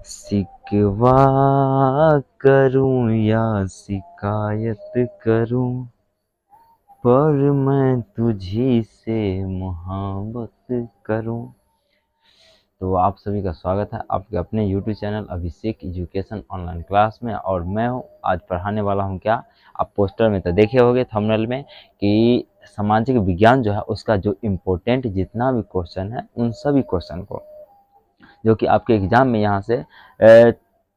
शिकवा करूं या शिकायत करूं, पर मैं तुझी से मोहब्बत करूं। तो आप सभी का स्वागत है आपके अपने YouTube चैनल अभिषेक एजुकेशन ऑनलाइन क्लास में। और मैं हूँ आज पढ़ाने वाला हूँ क्या, आप पोस्टर में तो देखे होंगे थंबनेल में कि सामाजिक विज्ञान जो है उसका जो इम्पोर्टेंट जितना भी क्वेश्चन है उन सभी क्वेश्चन को जो कि आपके एग्जाम में यहाँ से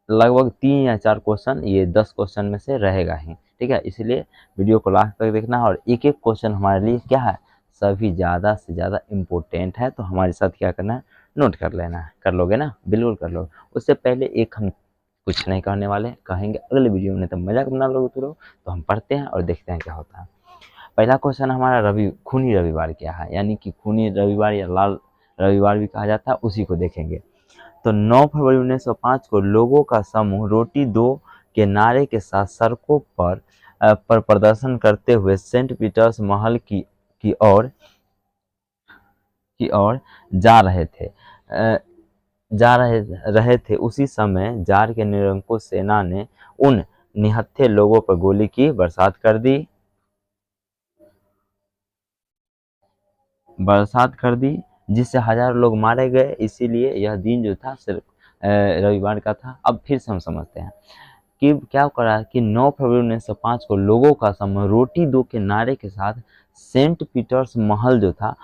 लगभग 3 या 4 क्वेश्चन ये 10 क्वेश्चन में से रहेगा ही, ठीक है। इसलिए वीडियो को लास्ट तक देखना है और एक एक क्वेश्चन हमारे लिए क्या है, सभी ज़्यादा से ज़्यादा इम्पोर्टेंट है। तो हमारे साथ क्या करना है, नोट कर लेना है। कर लोगे ना, बिल्कुल कर लोगे। उससे पहले एक हम कुछ नहीं कहने वाले, कहेंगे अगले वीडियो में, तो मजाक बना लोगे तो लोग। तो हम पढ़ते हैं और देखते हैं क्या होता है। पहला क्वेश्चन हमारा खूनी रविवार क्या है, यानी कि खूनी रविवार या लाल रविवार भी कहा जाता है, उसी को देखेंगे। तो 9 फरवरी 1905 को लोगों का समूह रोटी दो के नारे के साथ सड़कों पर प्रदर्शन करते हुए सेंट पीटर्स महल की ओर जा रहे थे जा रहे थे। उसी समय जार के निरंकुश सेना ने उन निहत्थे लोगों पर गोली की बरसात कर दी जिससे हजारों लोग मारे गए। इसीलिए यह दिन जो था सिर्फ रविवार का था। अब फिर से हम समझते हैं कि क्या करा कि 9 फरवरी 1905 को लोगों का समूह रोटी दो के नारे के साथ सेंट पीटर्स महल जो था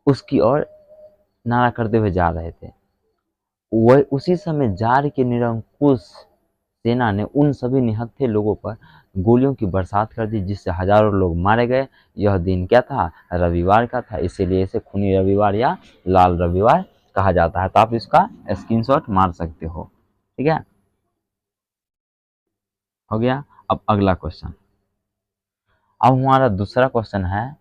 उसकी ओर नारा करते हुए जा रहे थे। वह उसी समय जार के निरंकुश सेना ने उन सभी निहत्थे लोगों पर गोलियों की बरसात कर दी जिससे हजारों लोग मारे गए। यह दिन क्या था, रविवार का था, इसीलिए इसे खूनी रविवार या लाल रविवार कहा जाता है। तो आप इसका स्क्रीनशॉट मार सकते हो, ठीक है। हो गया। अब अगला क्वेश्चन, अब हमारा दूसरा क्वेश्चन है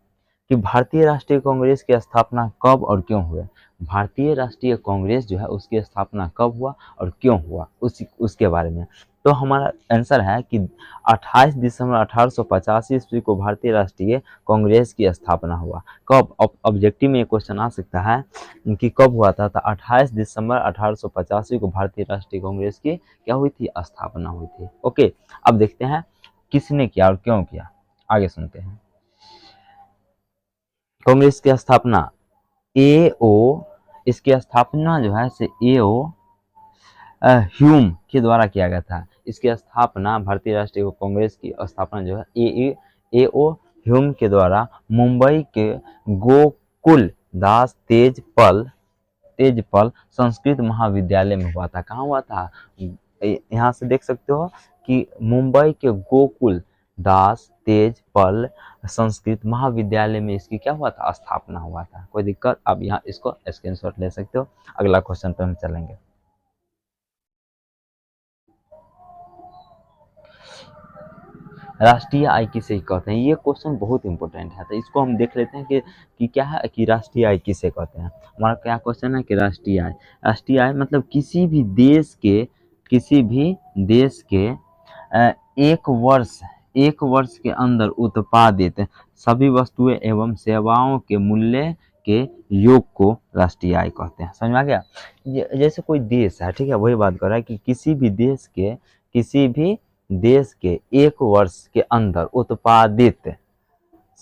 कि भारतीय राष्ट्रीय कांग्रेस की स्थापना कब और क्यों हुई। भारतीय राष्ट्रीय कांग्रेस जो है उसकी स्थापना कब हुआ और क्यों हुआ, उसके बारे में। तो हमारा आंसर है कि 28 दिसंबर 1885 ईस्वी को भारतीय राष्ट्रीय कांग्रेस की स्थापना हुआ। कब, ऑब्जेक्टिव में ये क्वेश्चन आ सकता है कि कब हुआ था। तो 28 दिसंबर 1885 को भारतीय राष्ट्रीय कांग्रेस की क्या हुई थी, स्थापना हुई थी। ओके, अब देखते हैं किसने किया और क्यों किया, आगे सुनते हैं। कांग्रेस की स्थापना एओ इसकी स्थापना जो है से एओ ह्यूम के द्वारा किया गया था। इसकी स्थापना भारतीय राष्ट्रीय कांग्रेस की स्थापना जो है एओ ह्यूम के द्वारा मुंबई के गोकुल दास तेजपाल संस्कृत महाविद्यालय में हुआ था। कहाँ हुआ था, यहाँ से देख सकते हो कि मुंबई के गोकुल दास तेजपाल संस्कृत महाविद्यालय में इसकी क्या हुआ था, स्थापना हुआ था। कोई दिक्कत, आप यहाँ इसको स्क्रीनशॉट ले सकते हो। अगला क्वेश्चन पे हम चलेंगे। राष्ट्रीय आय किसे कहते हैं, ये क्वेश्चन बहुत इंपॉर्टेंट है। तो इसको हम देख लेते हैं कि क्या है कि राष्ट्रीय आय किसे कहते हैं। हमारा क्या क्वेश्चन है कि राष्ट्रीय आय मतलब किसी भी देश के एक वर्ष के अंदर उत्पादित सभी वस्तुएं एवं सेवाओं के मूल्य के योग को राष्ट्रीय आय कहते हैं। समझ में आ गया। जैसे कोई देश है, ठीक है, वही बात कर रहा है कि किसी भी देश के एक वर्ष के अंदर उत्पादित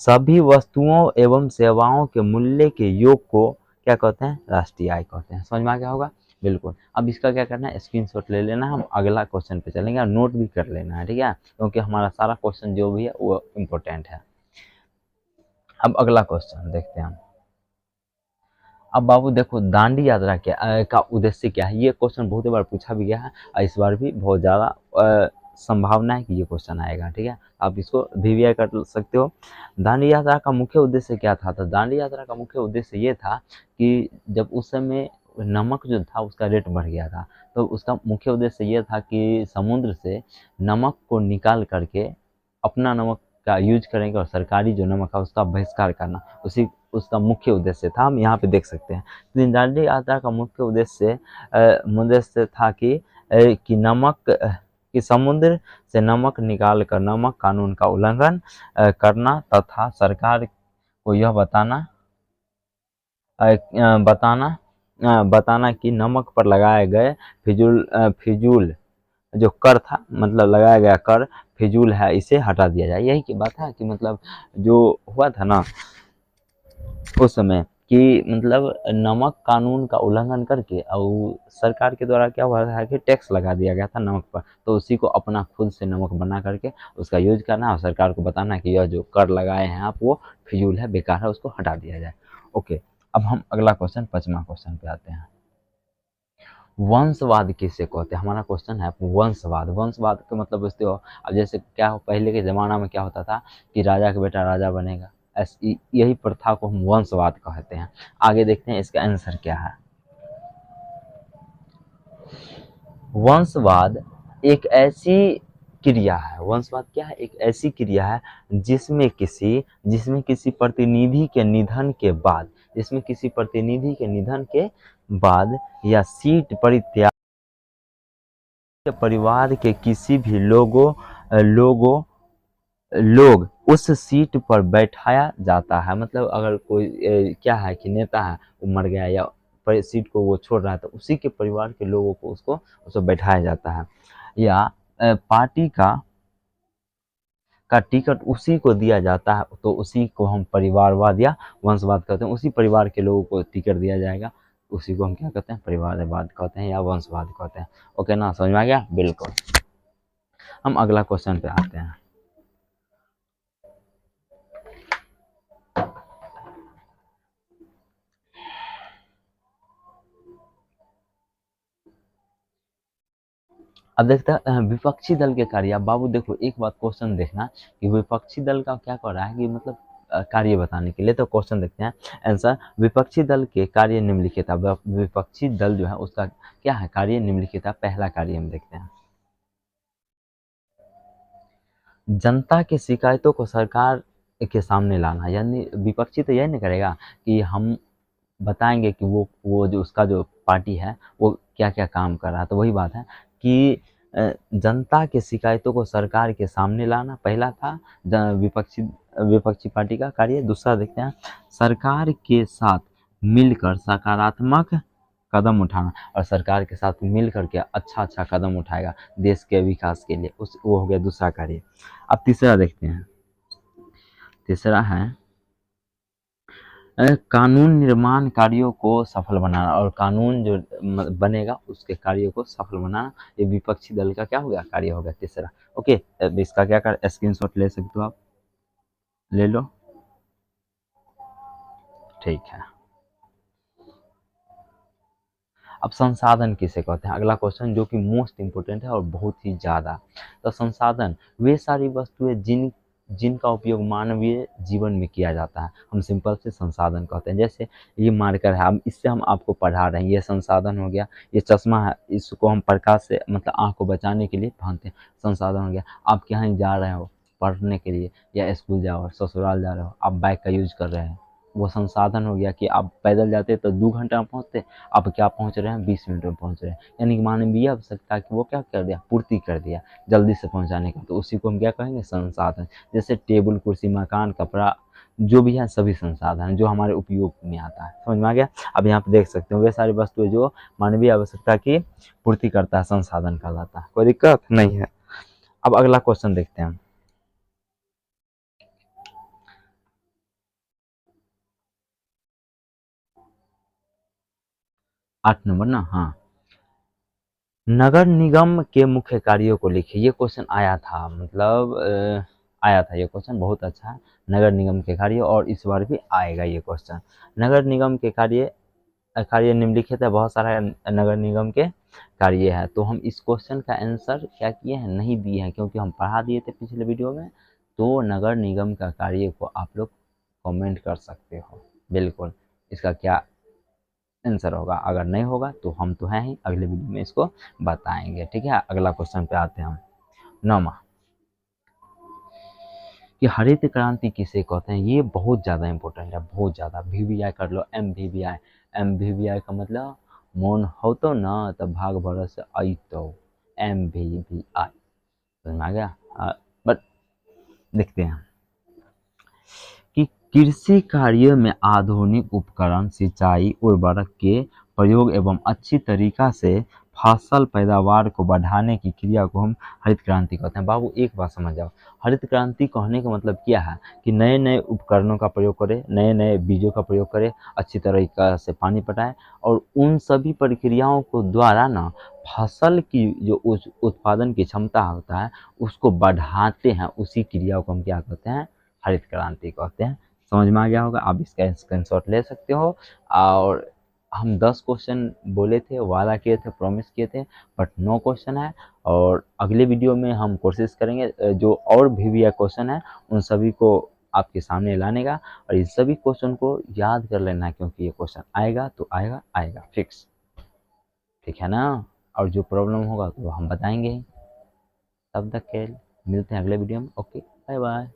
सभी वस्तुओं एवं सेवाओं के मूल्य के योग को क्या कहते हैं, राष्ट्रीय आय कहते हैं। समझ में आ गया होगा, बिल्कुल। अब इसका क्या करना है, स्क्रीनशॉट ले लेना, हम अगला क्वेश्चन पे चलेंगे और नोट भी कर लेना है, ठीक है, क्योंकि हमारा सारा क्वेश्चन जो भी है वो इम्पोर्टेंट है। अब अगला क्वेश्चन देखते हैं हम। अब बाबू देखो, दांडी यात्रा का उद्देश्य क्या है। ये क्वेश्चन बहुत बार पूछा भी गया है और इस बार भी बहुत ज़्यादा संभावना है कि ये क्वेश्चन आएगा, ठीक है। आप इसको वीवीआई कर सकते हो। दांडी यात्रा का मुख्य उद्देश्य क्या था। तो दांडी यात्रा का मुख्य उद्देश्य ये था कि जब उस समय नमक जो था उसका रेट बढ़ गया था, तो उसका मुख्य उद्देश्य ये था कि समुद्र से नमक को निकाल करके अपना नमक का यूज करेंगे और सरकारी जो नमक है उसका बहिष्कार करना, उसका मुख्य उद्देश्य था। हम यहाँ पे देख सकते हैं दांडी यात्रा का मुख्य उद्देश्य था कि समुद्र से नमक निकाल कर नमक कानून का उल्लंघन करना तथा सरकार को यह बताना बताना कि नमक पर लगाए गए फिजूल जो कर था, मतलब लगाया गया कर फिजूल है, इसे हटा दिया जाए। यही की बात है कि मतलब जो हुआ था ना उस समय कि मतलब नमक कानून का उल्लंघन करके और सरकार के द्वारा क्या हुआ था कि टैक्स लगा दिया गया था नमक पर, तो उसी को अपना खुद से नमक बना करके उसका यूज करना और सरकार को बताना कि यह जो कर लगाए हैं आप वो फिजूल है, बेकार है, उसको हटा दिया जाए। ओके, अब हम अगला क्वेश्चन 5वां क्वेश्चन पे आते हैं। वंशवाद किसे कहते हैं? हमारा क्वेश्चन है वंशवाद। वंशवाद का मतलब पूछते हो, अब जैसे क्या हो, पहले के ज़माना में क्या होता था कि राजा का बेटा राजा बनेगा, ऐसी यही प्रथा को हम वंशवाद कहते हैं। आगे देखते हैं इसका आंसर क्या है। वंशवाद एक ऐसी क्रिया है, वंशवाद क्या है? एक ऐसी क्रिया है जिसमें किसी प्रतिनिधि के निधन के बाद, जिसमें किसी प्रतिनिधि के निधन के बाद या सीट परित्याग परिवार के किसी भी लोग उस सीट पर बैठाया जाता है। मतलब अगर कोई क्या है कि नेता है वो मर गया या सीट को वो छोड़ रहा है, तो उसी के परिवार के लोगों को उसको बैठाया जाता है, या पार्टी का टिकट उसी को दिया जाता है, तो उसी को हम परिवारवाद या वंशवाद कहते हैं। उसी परिवार के लोगों को टिकट दिया जाएगा, उसी को हम क्या कहते हैं? परिवारवाद कहते हैं या वंशवाद कहते हैं। ओके ना, समझ में आ गया? बिल्कुल। हम अगला क्वेश्चन पे आते हैं। अब देखते हैं विपक्षी दल के कार्य। अब बाबू देखो, एक बात क्वेश्चन देखना कि विपक्षी दल का क्या कर रहा है कि मतलब कार्य बताने के लिए। तो क्वेश्चन देखते हैं आंसर। विपक्षी दल के कार्य निम्नलिखित है। विपक्षी दल जो है उसका क्या है? कार्य निम्नलिखित है। पहला कार्य हम देखते हैं, जनता की शिकायतों को सरकार के सामने लाना। यानी विपक्षी तो यही नहीं करेगा कि हम बताएंगे कि वो जो उसका जो पार्टी है वो क्या क्या काम कर रहा है। तो वही बात है कि जनता के शिकायतों को सरकार के सामने लाना पहला था विपक्षी विपक्षी पार्टी का कार्य। दूसरा देखते हैं, सरकार के साथ मिलकर सकारात्मक कदम उठाना, और सरकार के साथ मिल करके अच्छा अच्छा कदम उठाएगा देश के विकास के लिए, उस वो हो गया दूसरा कार्य। अब तीसरा देखते हैं। तीसरा है कानून निर्माण कार्यों को सफल बनाना, और कानून जो बनेगा उसके कार्यों को सफल बनाना, ये विपक्षी दल का क्या हो गया? कार्य हो गया तीसरा। ओके, अब इसका क्या कर स्क्रीनशॉट ले सकते हो आप, ले लो, ठीक है। अब संसाधन किसे कहते हैं? अगला क्वेश्चन जो कि मोस्ट इंपोर्टेंट है और बहुत ही ज़्यादा। तो संसाधन वे सारी वस्तुएं जिनका उपयोग मानवीय जीवन में किया जाता है, हम सिंपल से संसाधन कहते हैं। जैसे ये मार्कर है, हम इससे हम आपको पढ़ा रहे हैं, ये संसाधन हो गया। ये चश्मा है, इसको हम प्रकाश से मतलब आँख को बचाने के लिए पहनते हैं, संसाधन हो गया। आप कहीं जा रहे हो पढ़ने के लिए या स्कूल जाओ, ससुराल जा रहे हो, आप बाइक का यूज कर रहे हैं, वो संसाधन हो गया। कि आप पैदल जाते तो 2 घंटा में पहुँचते, आप क्या पहुंच रहे हैं 20 मिनट में पहुंच रहे हैं। यानी कि मानवीय आवश्यकता की वो क्या कर दिया? पूर्ति कर दिया जल्दी से पहुंचाने का। तो उसी को हम क्या कहेंगे? संसाधन। जैसे टेबल कुर्सी मकान कपड़ा जो भी है सभी संसाधन जो हमारे उपयोग में आता है। समझ में आ गया? अब यहाँ पे देख सकते हो वे सारी वस्तुएं जो मानवीय आवश्यकता की पूर्ति करता है, संसाधन कहलाता है। कोई दिक्कत नहीं है। अब अगला क्वेश्चन देखते हैं। 8 नंबर ना, हाँ। नगर निगम के मुख्य कार्यों को लिखिए। ये क्वेश्चन आया था, मतलब आया था ये क्वेश्चन, बहुत अच्छा है। नगर निगम के कार्य, और इस बार भी आएगा ये क्वेश्चन। नगर निगम के कार्य कार्य निम्नलिखित है। बहुत सारा नगर निगम के कार्य है। तो हम इस क्वेश्चन का आंसर क्या किए हैं? नहीं दिए हैं, क्योंकि हम पढ़ा दिए थे पिछले वीडियो में। तो नगर निगम का कार्य को आप लोग कमेंट कर सकते हो। बिल्कुल, इसका क्या आंसर होगा? अगर नहीं होगा तो हम तो हैं ही, अगले वीडियो में इसको बताएंगे। ठीक है, अगला क्वेश्चन पे आते हैं हम। 9वां कि हरित क्रांति किसे कहते हैं? ये बहुत ज़्यादा इंपॉर्टेंट है, बहुत ज़्यादा। वीवीआई कर लो, एमवीवीआई। एमवीवीआई का मतलब मौन हो तो ना तब भाग भरोसे आई तो, एमवीवीआई। समझ में आ गया? बट देखते हैं कि कृषि कार्य में आधुनिक उपकरण, सिंचाई, उर्वरक के प्रयोग एवं अच्छी तरीका से फसल पैदावार को बढ़ाने की क्रिया को हम हरित क्रांति कहते हैं। बाबू एक बात समझ जाओ, हरित क्रांति कहने का मतलब क्या है कि नए नए उपकरणों का प्रयोग करें, नए नए बीजों का प्रयोग करें, अच्छी तरीका से पानी पटाएं और उन सभी प्रक्रियाओं को द्वारा ना फसल की जो उस उत्पादन की क्षमता होता है उसको बढ़ाते हैं। उसी क्रिया को हम क्या कहते हैं, हरित क्रांति कहते हैं। समझ में आ गया होगा, आप इसका स्क्रीनशॉट ले सकते हो। और हम 10 क्वेश्चन बोले थे, वादा किए थे, प्रॉमिस किए थे, बट 9 क्वेश्चन है। और अगले वीडियो में हम कोशिश करेंगे जो और भी क्वेश्चन है उन सभी को आपके सामने लाने का, और इस सभी क्वेश्चन को याद कर लेना क्योंकि ये क्वेश्चन आएगा तो आएगा आएगा फिक्स, ठीक है ना। और जो प्रॉब्लम होगा तो हम बताएंगे ही। तब तक के मिलते हैं अगले वीडियो में। Okay, bye bye.